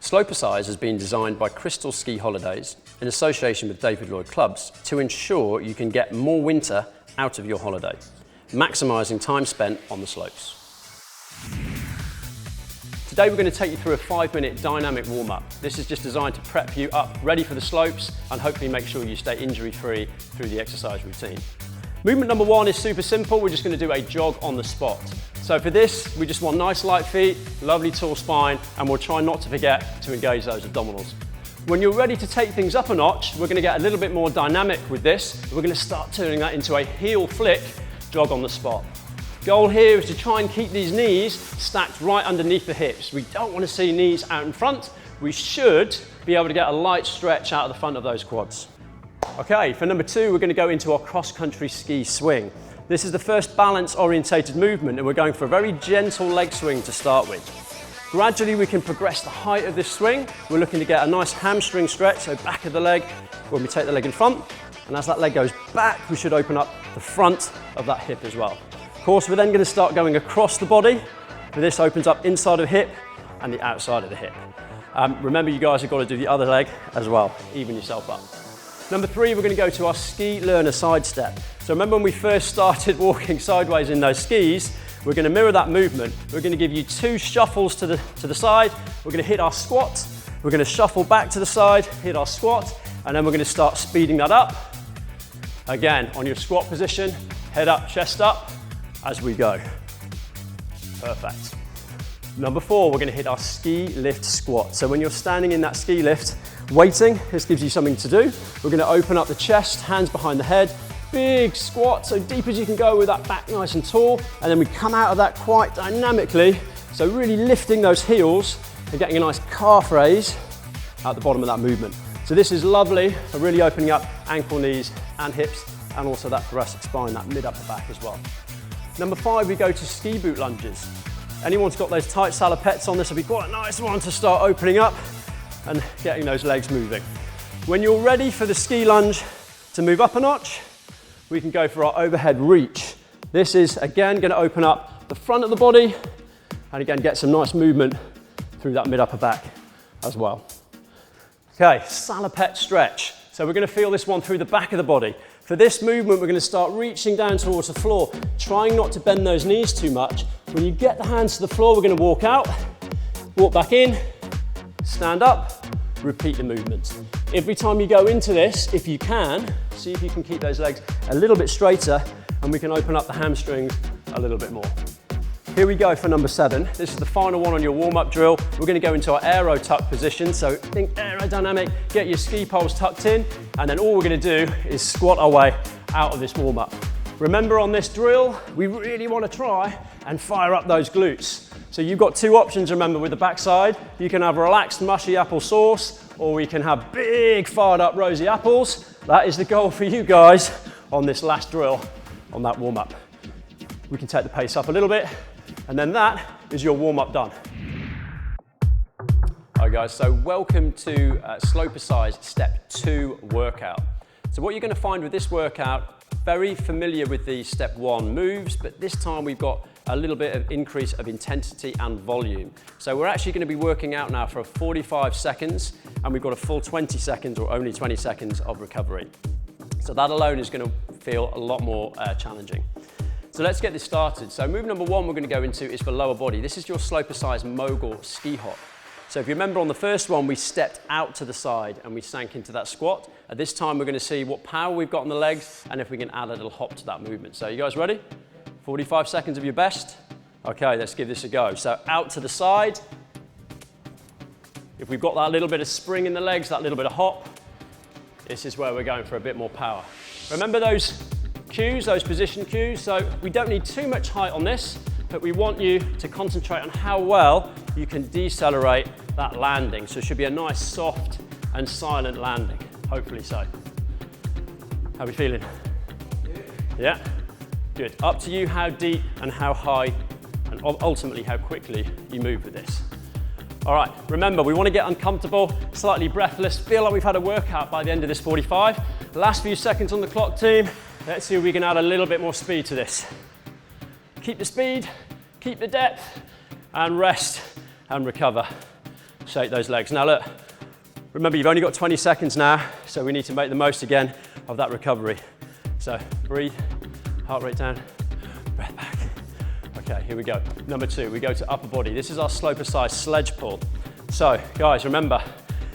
SLOPERCISE has been designed by Crystal Ski Holidays in association with David Lloyd CLUBS to ensure you can get more winter out of your holiday, maximising time spent on the slopes. Today we're going to take you through a 5-minute dynamic warm-up. This is just designed to prep you up, ready for the slopes, and hopefully make sure you stay injury-free through the exercise routine. Movement number 1 is super simple. We're just going to do a jog on the spot. So for this, we just want nice light feet, lovely tall spine, and we'll try not to forget to engage those abdominals. When you're ready to take things up a notch, we're going to get a little bit more dynamic with this. We're going to start turning that into a heel flick jog on the spot. Goal here is to try and keep these knees stacked right underneath the hips. We don't want to see knees out in front. We should be able to get a light stretch out of the front of those quads. Okay, for number 2, we're going to go into our cross-country ski swing. This is the first balance-orientated movement, and we're going for a very gentle leg swing to start with. Gradually, we can progress the height of this swing. We're looking to get a nice hamstring stretch, so back of the leg when we take the leg in front. And as that leg goes back, we should open up the front of that hip as well. Of course, we're then going to start going across the body. This opens up inside of the hip and the outside of the hip. Remember, you guys have got to do the other leg as well. Even yourself up. Number 3, we're going to go to our ski learner side step. So remember when we first started walking sideways in those skis, we're going to mirror that movement. We're going to give you 2 shuffles to the side. We're going to hit our squat. We're going to shuffle back to the side, hit our squat, and then we're going to start speeding that up. Again, on your squat position, head up, chest up, as we go. Perfect. Number 4, we're going to hit our ski lift squat. So when you're standing in that ski lift, waiting, this gives you something to do. We're going to open up the chest, hands behind the head, big squat, so deep as you can go with that back nice and tall, and then we come out of that quite dynamically, so really lifting those heels and getting a nice calf raise at the bottom of that movement. So this is lovely for really opening up ankle, knees and hips, and also that thoracic spine, that mid-upper back as well. Number 5, we go to ski boot lunges. Anyone's got those tight salopettes on, this will be quite a nice one to start opening up and getting those legs moving. When you're ready for the ski lunge to move up a notch, we can go for our overhead reach. This is again going to open up the front of the body and again get some nice movement through that mid-upper back as well. Okay, salopette stretch. So we're going to feel this one through the back of the body. For this movement, we're going to start reaching down towards the floor, trying not to bend those knees too much. When you get the hands to the floor, we're going to walk out, walk back in, stand up, repeat the movements. Every time you go into this, if you can, see if you can keep those legs a little bit straighter and we can open up the hamstrings a little bit more. Here we go for number 7. This is the final one on your warm-up drill. We're going to go into our aero tuck position. So think aerodynamic, get your ski poles tucked in, and then all we're going to do is squat our way out of this warm-up. Remember on this drill, we really want to try and fire up those glutes. So you've got 2 options, remember, with the backside. You can have relaxed mushy apple sauce, or we can have big fired up rosy apples. That is the goal for you guys on this last drill on that warm-up. We can take the pace up a little bit, and then that is your warm-up done. Hi guys, so welcome to SLOPERCISE Step 2 workout. So what you're going to find with this workout, very familiar with the Step 1 moves, but this time we've got a little bit of increase of intensity and volume. So we're actually going to be working out now for 45 seconds, and we've got a full 20 seconds or only 20 seconds of recovery. So that alone is going to feel a lot more challenging. So let's get this started. So move number 1 we're going to go into is for lower body. This is your SLOPERCISE Mogul Ski Hop. So if you remember on the first one, we stepped out to the side and we sank into that squat. At this time, we're going to see what power we've got on the legs and if we can add a little hop to that movement. So you guys ready? 45 seconds of your best. Okay, let's give this a go. So out to the side. If we've got that little bit of spring in the legs, that little bit of hop, this is where we're going for a bit more power. Remember those cues, those position cues? So we don't need too much height on this, but we want you to concentrate on how well you can decelerate that landing. So it should be a nice, soft and silent landing, hopefully so. How are we feeling? Yeah? Good. Up to you how deep and how high and ultimately how quickly you move with this. All right, remember, we want to get uncomfortable, slightly breathless, feel like we've had a workout by the end of this 45. The last few seconds on the clock, team. Let's see if we can add a little bit more speed to this. Keep the speed, keep the depth, and rest and recover. shake those legs. Now look, remember you've only got 20 seconds now, so we need to make the most again of that recovery. So breathe, heart rate down, breath back. Okay, here we go. Number 2, we go to upper body. This is our SLOPERCISE sledge pull. So guys, remember,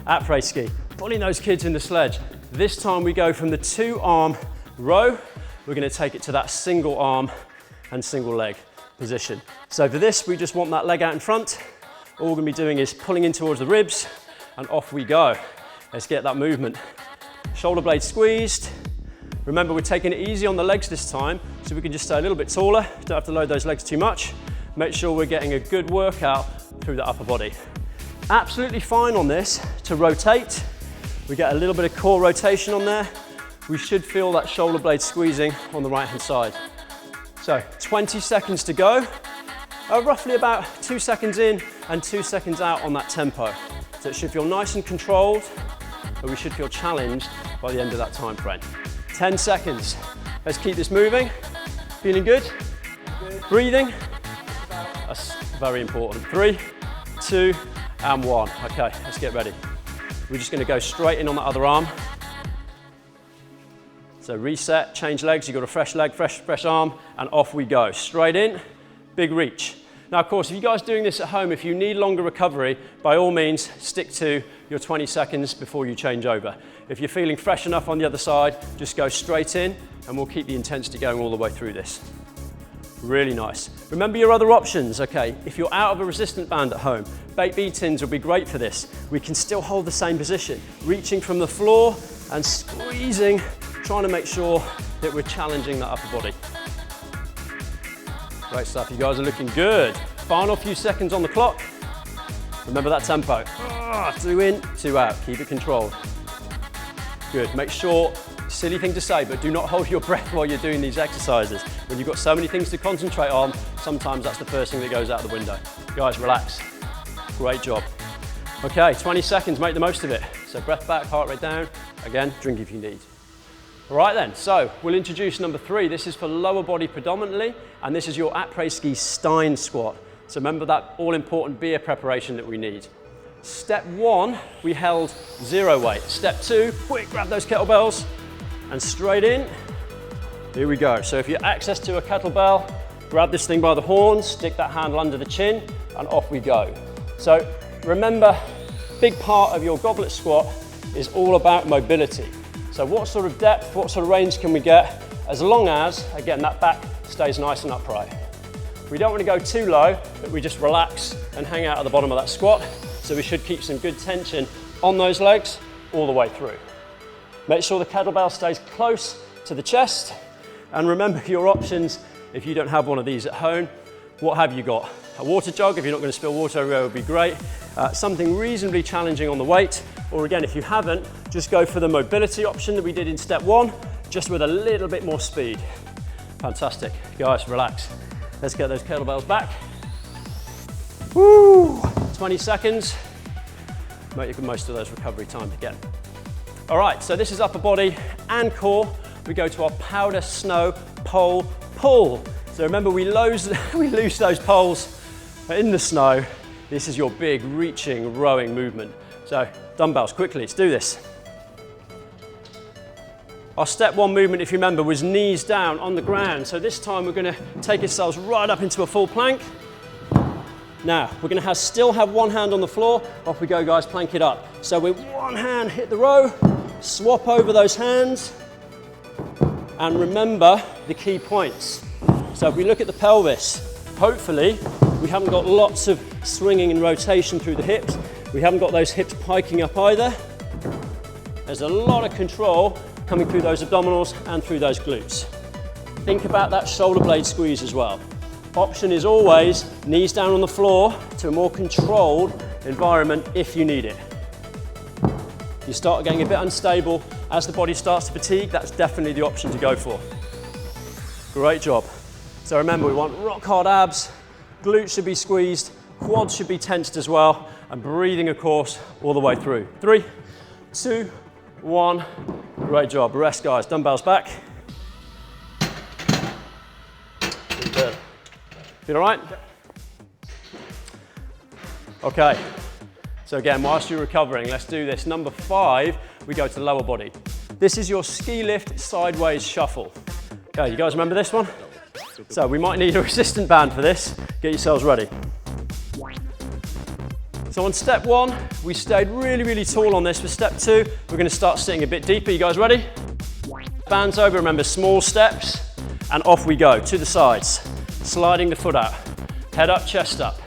Après-Ski, pulling those kids in the sledge. This time we go from the 2-arm row, we're gonna take it to that single arm and single leg position. So for this, we just want that leg out in front. All we're gonna be doing is pulling in towards the ribs and off we go. Let's get that movement. Shoulder blades squeezed. Remember, we're taking it easy on the legs this time, so we can just stay a little bit taller. Don't have to load those legs too much. Make sure we're getting a good workout through the upper body. Absolutely fine on this to rotate. We get a little bit of core rotation on there. We should feel that shoulder blade squeezing on the right-hand side. So 20 seconds to go. Roughly about 2 seconds in and 2 seconds out on that tempo. So it should feel nice and controlled, but we should feel challenged by the end of that time frame. 10 seconds. Let's keep this moving. Feeling good? Breathing? That's very important. 3, 2, and 1. Okay, let's get ready. We're just gonna go straight in on the other arm. So reset, change legs, you've got a fresh leg, fresh arm, and off we go. Straight in, big reach. Now, of course, if you guys are doing this at home, if you need longer recovery, by all means, stick to your 20 seconds before you change over. If you're feeling fresh enough on the other side, just go straight in, and we'll keep the intensity going all the way through this. Really nice. Remember your other options, okay? If you're out of a resistant band at home, baked bean tins will be great for this. We can still hold the same position, reaching from the floor and squeezing, trying to make sure that we're challenging that upper body. Great stuff, you guys are looking good. Final few seconds on the clock. Remember that tempo. 2 in, 2 out, keep it controlled. Good, make sure, silly thing to say, but do not hold your breath while you're doing these exercises. When you've got so many things to concentrate on, sometimes that's the first thing that goes out the window. Guys, relax. Great job. Okay, 20 seconds, make the most of it. So breath back, heart rate down. Again, drink if you need. All right then, so we'll introduce number 3. This is for lower body predominantly, and this is your Après-Ski Stein squat. So remember that all-important beer preparation that we need. Step 1, we held 0 weight. Step 2, quick, grab those kettlebells and straight in. Here we go. So if you have access to a kettlebell, grab this thing by the horns, stick that handle under the chin, and off we go. So remember, big part of your goblet squat is all about mobility. So what sort of depth, what sort of range can we get, as long as, again, that back stays nice and upright. We don't want to go too low, but we just relax and hang out at the bottom of that squat. So we should keep some good tension on those legs all the way through. Make sure the kettlebell stays close to the chest. And remember your options, if you don't have one of these at home, what have you got? A water jug, if you're not going to spill water everywhere, would be great. Something reasonably challenging on the weight, or again, if you haven't, just go for the mobility option that we did in step 1, just with a little bit more speed. Fantastic. Guys, relax. Let's get those kettlebells back. Woo! 20 seconds. Make the most of those recovery times again. All right, so this is upper body and core. We go to our powder snow pole pull. So remember, we loose those poles in the snow. This is your big reaching, rowing movement. So dumbbells, quickly, let's do this. Our step 1 movement, if you remember, was knees down on the ground. So this time we're gonna take ourselves right up into a full plank. Now, we're gonna still have one hand on the floor. Off we go, guys, plank it up. So with one hand, hit the row, swap over those hands, and remember the key points. So if we look at the pelvis, hopefully we haven't got lots of swinging and rotation through the hips. We haven't got those hips piking up either. There's a lot of control coming through those abdominals and through those glutes. Think about that shoulder blade squeeze as well. Option is always knees down on the floor to a more controlled environment if you need it. You start getting a bit unstable as the body starts to fatigue, that's definitely the option to go for. Great job. So remember, we want rock hard abs, glutes should be squeezed, quads should be tensed as well, and breathing, of course, all the way through. 3, 2, 1. Great job. Rest, guys. Dumbbells back. Good. Feel all right? Okay. So again, whilst you're recovering, let's do this. Number 5, we go to the lower body. This is your ski lift sideways shuffle. Okay, you guys remember this one? So we might need a resistant band for this. Get yourselves ready. So on step 1, we stayed really, really tall on this. For step 2, we're going to start sitting a bit deeper. You guys ready? Bands over, remember, small steps, and off we go to the sides. Sliding the foot out. Head up, chest up.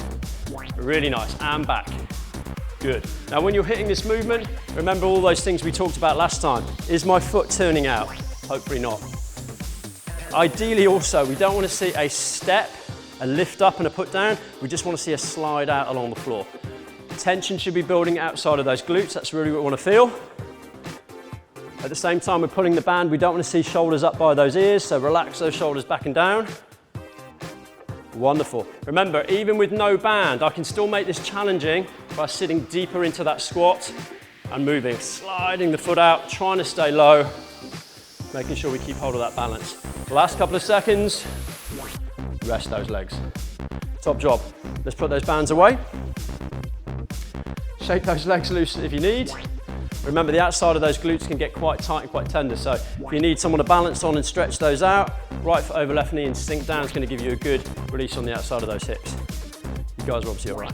Really nice, and back. Good. Now when you're hitting this movement, remember all those things we talked about last time. Is my foot turning out? Hopefully not. Ideally also, we don't want to see a step, a lift up and a put down. We just want to see a slide out along the floor. Tension should be building outside of those glutes. That's really what we want to feel. At the same time, we're pulling the band. We don't want to see shoulders up by those ears, so relax those shoulders back and down. Wonderful. Remember, even with no band, I can still make this challenging by sitting deeper into that squat and moving, sliding the foot out, trying to stay low, making sure we keep hold of that balance. The last couple of seconds, rest those legs. Top job. Let's put those bands away. Shake those legs loose if you need. Remember, the outside of those glutes can get quite tight and quite tender, so if you need someone to balance on and stretch those out, right foot over left knee and sink down is going to give you a good release on the outside of those hips. You guys are obviously all right.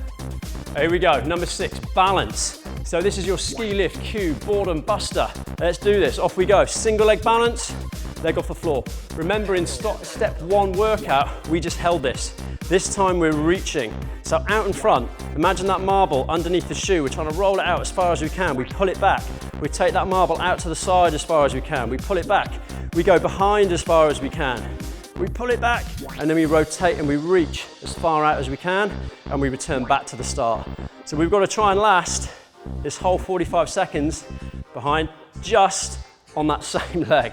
Here we go, number 6, balance. So this is your ski lift, cube, boredom, buster. Let's do this, off we go. Single leg balance, leg off the floor. Remember in step 1 workout, we just held this. This time we're reaching. So out in front, imagine that marble underneath the shoe. We're trying to roll it out as far as we can. We pull it back. We take that marble out to the side as far as we can. We pull it back. We go behind as far as we can. We pull it back and then we rotate and we reach as far out as we can and we return back to the start. So we've got to try and last this whole 45 seconds behind just on that same leg.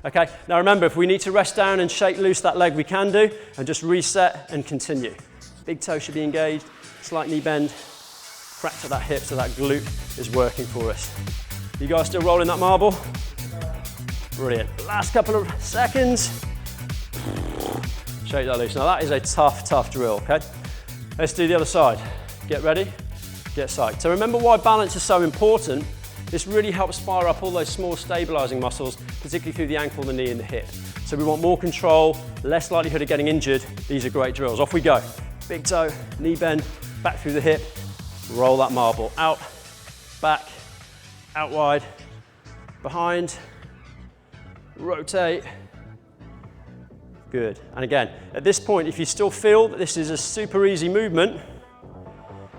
Okay, now remember, if we need to rest down and shake loose that leg, we can do, and just reset and continue. Big toe should be engaged, slight knee bend, crack to that hip so that glute is working for us. You guys still rolling that marble? Brilliant. Last couple of seconds. Shake that loose. Now that is a tough, tough drill, okay? Let's do the other side. Get ready, get psyched. So remember why balance is so important. This really helps fire up all those small stabilizing muscles, particularly through the ankle, the knee and the hip. So we want more control, less likelihood of getting injured. These are great drills. Off we go. Big toe, knee bend, back through the hip, roll that marble. Out, back, out wide, behind, rotate. Good. And again, at this point, if you still feel that this is a super easy movement,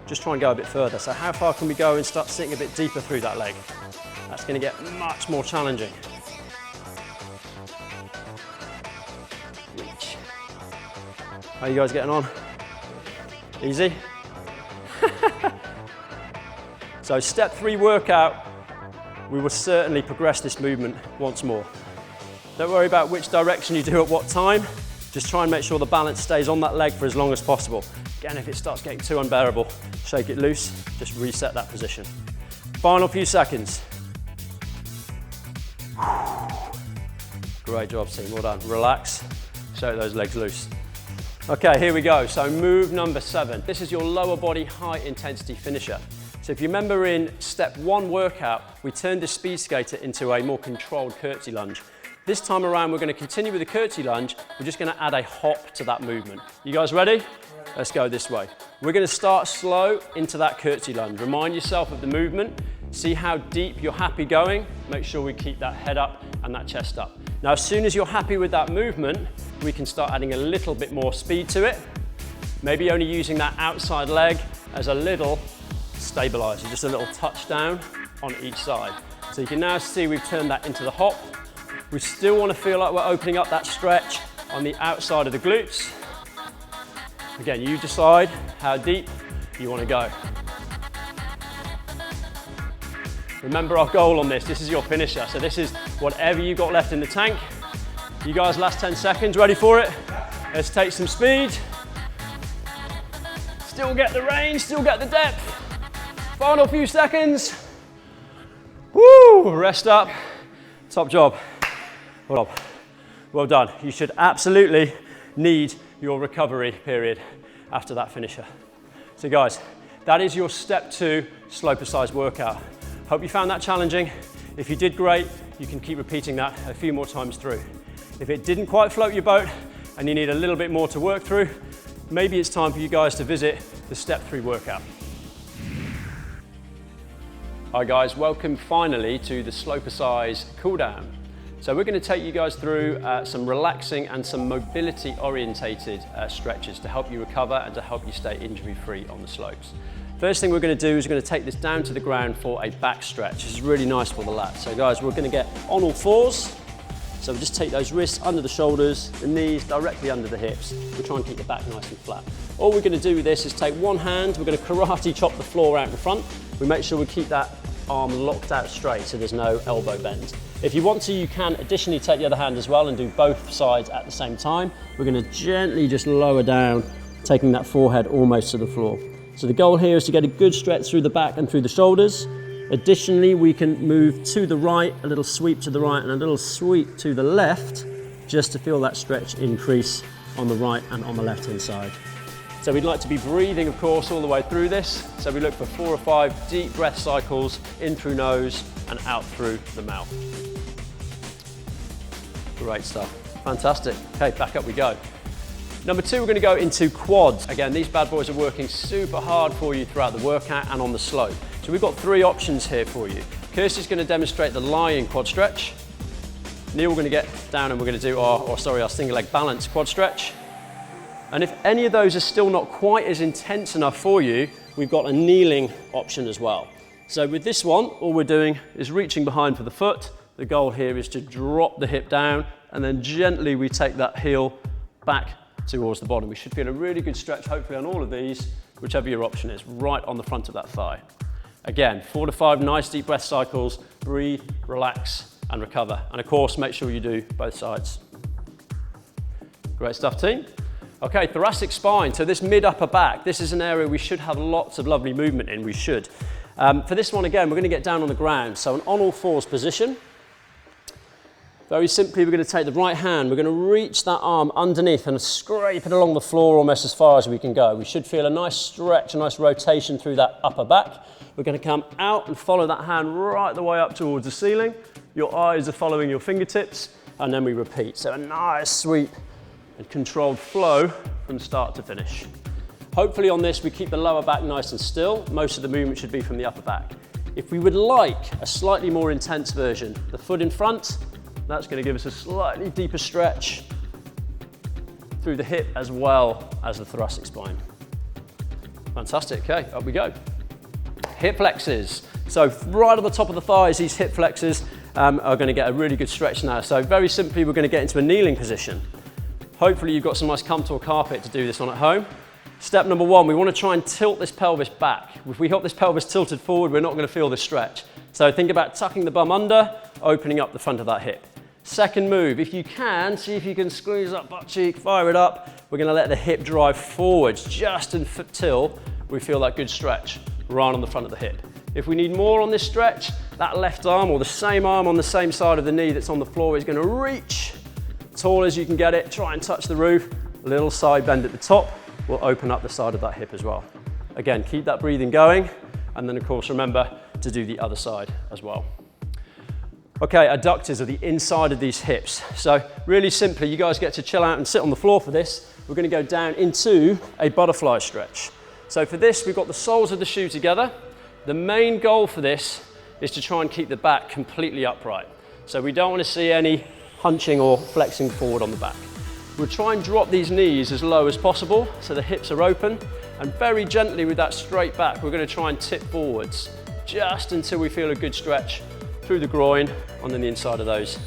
just try and go a bit further. So how far can we go and start sitting a bit deeper through that leg? That's going to get much more challenging. Reach. How are you guys getting on? Easy? So step 3 workout, we will certainly progress this movement once more. Don't worry about which direction you do at what time. Just try and make sure the balance stays on that leg for as long as possible. Again, if it starts getting too unbearable, shake it loose, just reset that position. Final few seconds. Great job, team, well done. Relax, shake those legs loose. Okay, here we go. So move number 7. This is your lower body high intensity finisher. So if you remember in step 1 workout, we turned the speed skater into a more controlled curtsy lunge. This time around, we're going to continue with the curtsy lunge. We're just going to add a hop to that movement. You guys ready? Let's go this way. We're going to start slow into that curtsy lunge. Remind yourself of the movement. See how deep you're happy going. Make sure we keep that head up and that chest up. Now, as soon as you're happy with that movement, we can start adding a little bit more speed to it. Maybe only using that outside leg as a little stabilizer, just a little touchdown on each side. So you can now see we've turned that into the hop. We still want to feel like we're opening up that stretch on the outside of the glutes. Again, you decide how deep you want to go. Remember our goal on this. This is your finisher. So this is whatever you've got left in the tank. You guys, last 10 seconds, ready for it? Let's take some speed. Still get the range, still get the depth. Final few seconds. Woo, rest up. Top job. Well done. You should absolutely need your recovery period after that finisher. So guys, that is your step 2 SLOPERCISE workout. Hope you found that challenging. If you did, great. You can keep repeating that a few more times through. If it didn't quite float your boat and you need a little bit more to work through, maybe it's time for you guys to visit the step 3 workout. Hi guys, welcome finally to the SLOPERCISE cool down. So we're going to take you guys through some relaxing and some mobility orientated stretches to help you recover and to help you stay injury free on the slopes. First thing we're going to do is we're going to take this down to the ground for a back stretch. This is really nice for the lats. So guys, we're going to get on all fours. So we'll just take those wrists under the shoulders, the knees directly under the hips. We'll try and keep the back nice and flat. All we're going to do with this is take one hand, we're going to karate chop the floor out in front. We make sure we keep that arm locked out straight so there's no elbow bend. If you want to, you can additionally take the other hand as well and do both sides at the same time. We're going to gently just lower down, taking that forehead almost to the floor. So the goal here is to get a good stretch through the back and through the shoulders. Additionally, we can move to the right, a little sweep to the right and a little sweep to the left, just to feel that stretch increase on the right and on the left hand side. So we'd like to be breathing, of course, all the way through this. So we look for 4 or 5 deep breath cycles in through nose and out through the mouth. Great stuff. Fantastic. Okay, back up we go. Number 2, we're going to go into quads. Again, these bad boys are working super hard for you throughout the workout and on the slope. So we've got 3 options here for you. Kirsty's going to demonstrate the lying quad stretch. Neil, we're going to get down and we're going to do our single leg balance quad stretch. And if any of those are still not quite as intense enough for you, we've got a kneeling option as well. So with this one, all we're doing is reaching behind for the foot. The goal here is to drop the hip down and then gently we take that heel back towards the bottom. We should feel a really good stretch, hopefully on all of these, whichever your option is, right on the front of that thigh. Again, 4 to 5 nice deep breath cycles, breathe, relax, and recover. And of course, make sure you do both sides. Great stuff, team. Okay, thoracic spine. So this mid-upper back, this is an area we should have lots of lovely movement in, we should. For this one, again, we're going to get down on the ground. So an on all fours position. Very simply, we're going to take the right hand, we're going to reach that arm underneath and scrape it along the floor almost as far as we can go. We should feel a nice stretch, a nice rotation through that upper back. We're going to come out and follow that hand right the way up towards the ceiling. Your eyes are following your fingertips, and then we repeat. So a nice sweep and controlled flow from start to finish. Hopefully on this, we keep the lower back nice and still. Most of the movement should be from the upper back. If we would like a slightly more intense version, the foot in front, that's going to give us a slightly deeper stretch through the hip as well as the thoracic spine. Fantastic, okay, up we go. Hip flexes. So right at the top of the thighs, these hip flexes are going to get a really good stretch now. So very simply, we're going to get into a kneeling position. Hopefully you've got some nice comfortable carpet to do this on at home. Step number 1, we want to try and tilt this pelvis back. If we have this pelvis tilted forward, we're not going to feel the stretch. So think about tucking the bum under, opening up the front of that hip. Second move, if you can, see if you can squeeze that butt cheek, fire it up. We're going to let the hip drive forwards just until we feel that good stretch right on the front of the hip. If we need more on this stretch, that left arm or the same arm on the same side of the knee that's on the floor is going to reach tall as you can get it, try and touch the roof. A little side bend at the top will open up the side of that hip as well. Again, keep that breathing going, and then of course remember to do the other side as well. Okay, adductors are the inside of these hips. So really simply, you guys get to chill out and sit on the floor for this. We're going to go down into a butterfly stretch. So for this, we've got the soles of the shoe together. The main goal for this is to try and keep the back completely upright. So we don't want to see any hunching or flexing forward on the back. We'll try and drop these knees as low as possible so the hips are open, and very gently with that straight back, we're going to try and tip forwards just until we feel a good stretch through the groin and then the inside of those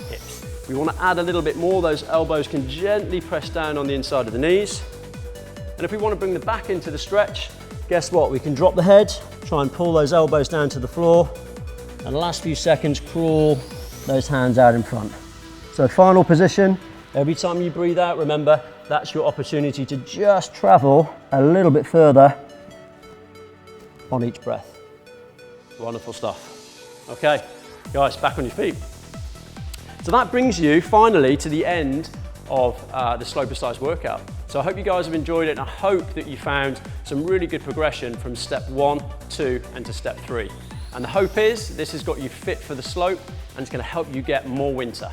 hips. We want to add a little bit more. Those elbows can gently press down on the inside of the knees. And if we want to bring the back into the stretch, guess what? We can drop the head, try and pull those elbows down to the floor, and the last few seconds, crawl those hands out in front. So final position, every time you breathe out, remember, that's your opportunity to just travel a little bit further on each breath. Wonderful stuff. Okay, guys, back on your feet. So that brings you finally to the end of the SLOPERCISE workout. So I hope you guys have enjoyed it, and I hope that you found some really good progression from step 1, 2, and to step 3. And the hope is this has got you fit for the slope, and it's going to help you get more winter.